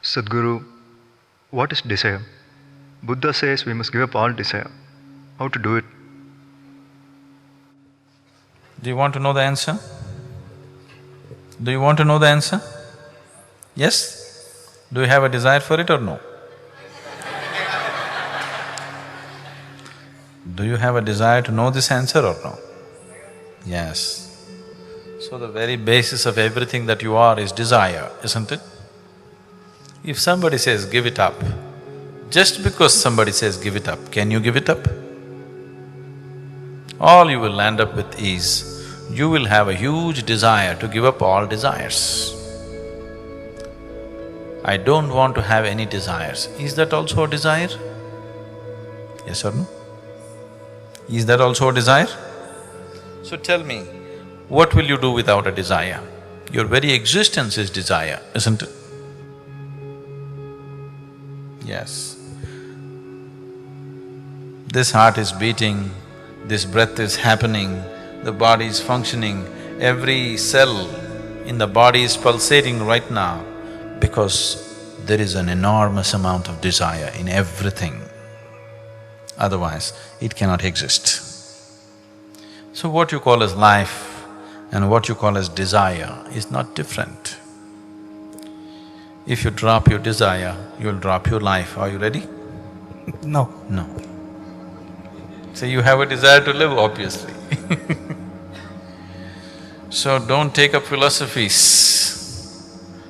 Sadhguru, what is desire? Buddha says we must give up all desire. How to do it? Do you want to know the answer? Do you want to know the answer? Yes? Do you have a desire for it or no? Do you have a desire to know this answer or no? Yes. So the very basis of everything that you are is desire, isn't it? If somebody says, give it up, just because somebody says, give it up, can you give it up? All you will land up with is, you will have a huge desire to give up all desires. I don't want to have any desires. Is that also a desire? Yes or no? Is that also a desire? So tell me, what will you do without a desire? Your very existence is desire, isn't it? Yes. This heart is beating, this breath is happening, the body is functioning, every cell in the body is pulsating right now because there is an enormous amount of desire in everything. Otherwise, it cannot exist. So what you call as life and what you call as desire is not different. If you drop your desire, you'll drop your life. Are you ready? No. No. So you have a desire to live, obviously. So don't take up philosophies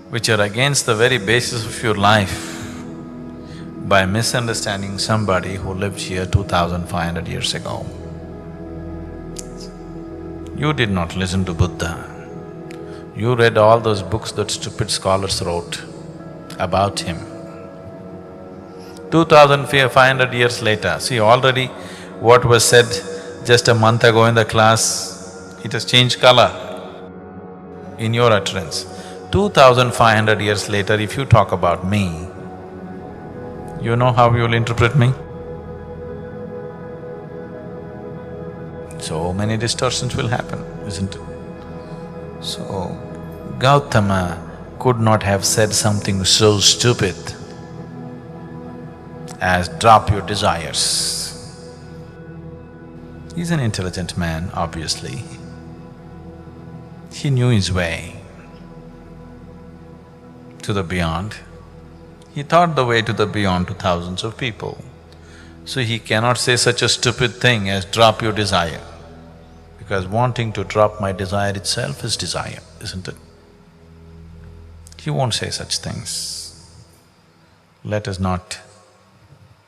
which are against the very basis of your life by misunderstanding somebody who lived here 2,500 years ago. You did not listen to Buddha. You read all those books that stupid scholars wrote about him. 2,500 years later, see already what was said just a month ago in the class, it has changed color in your utterance. 2,500 years later, if you talk about me, you know how you'll interpret me? So many distortions will happen, isn't it? So, Gautama could not have said something so stupid as drop your desires. He's an intelligent man, obviously. He knew his way to the beyond. He taught the way to the beyond to thousands of people. So he cannot say such a stupid thing as drop your desire, because wanting to drop my desire itself is desire, isn't it? He won't say such things. Let us not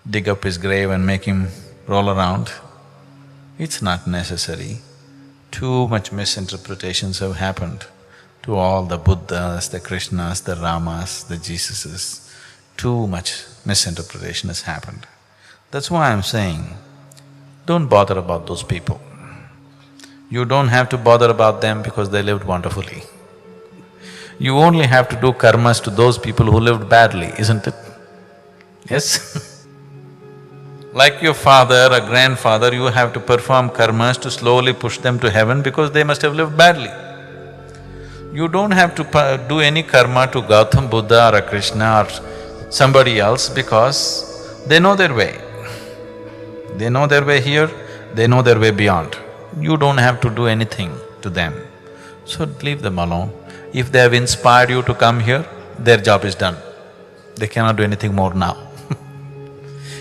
dig up his grave and make him roll around. It's not necessary. Too much misinterpretations have happened to all the Buddhas, the Krishnas, the Ramas, the Jesuses. Too much misinterpretation has happened. That's why I'm saying, don't bother about those people. You don't have to bother about them because they lived wonderfully. You only have to do karmas to those people who lived badly, isn't it? Yes? Like your father or grandfather, you have to perform karmas to slowly push them to heaven because they must have lived badly. You don't have to do any karma to Gautama Buddha or a Krishna or somebody else because they know their way. They know their way here, they know their way beyond. You don't have to do anything to them. So leave them alone. If they have inspired you to come here, their job is done. They cannot do anything more now.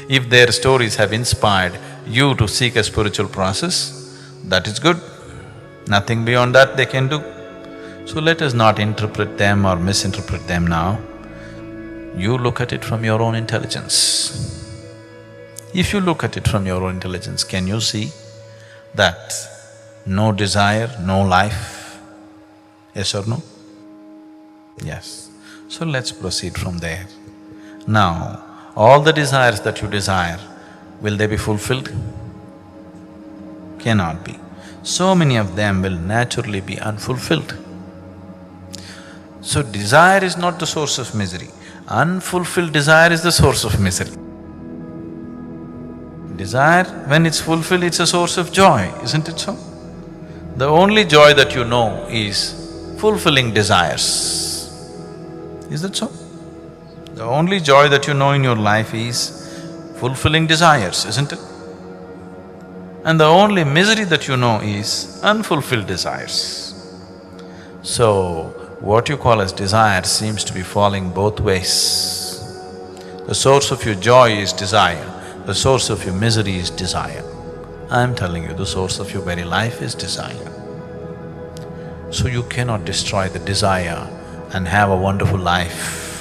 If their stories have inspired you to seek a spiritual process, that is good. Nothing beyond that they can do. So let us not interpret them or misinterpret them now. You look at it from your own intelligence. If you look at it from your own intelligence, can you see that no desire, no life? Yes or no? Yes. So let's proceed from there. Now, all the desires that you desire, will they be fulfilled? Cannot be. So many of them will naturally be unfulfilled. So desire is not the source of misery. Unfulfilled desire is the source of misery. Desire, when it's fulfilled, it's a source of joy, isn't it so? The only joy that you know is fulfilling desires. Is that so? The only joy that you know in your life is fulfilling desires, isn't it? And the only misery that you know is unfulfilled desires. So, what you call as desire seems to be falling both ways. The source of your joy is desire, the source of your misery is desire. I'm telling you, the source of your very life is desire. So you cannot destroy the desire and have a wonderful life.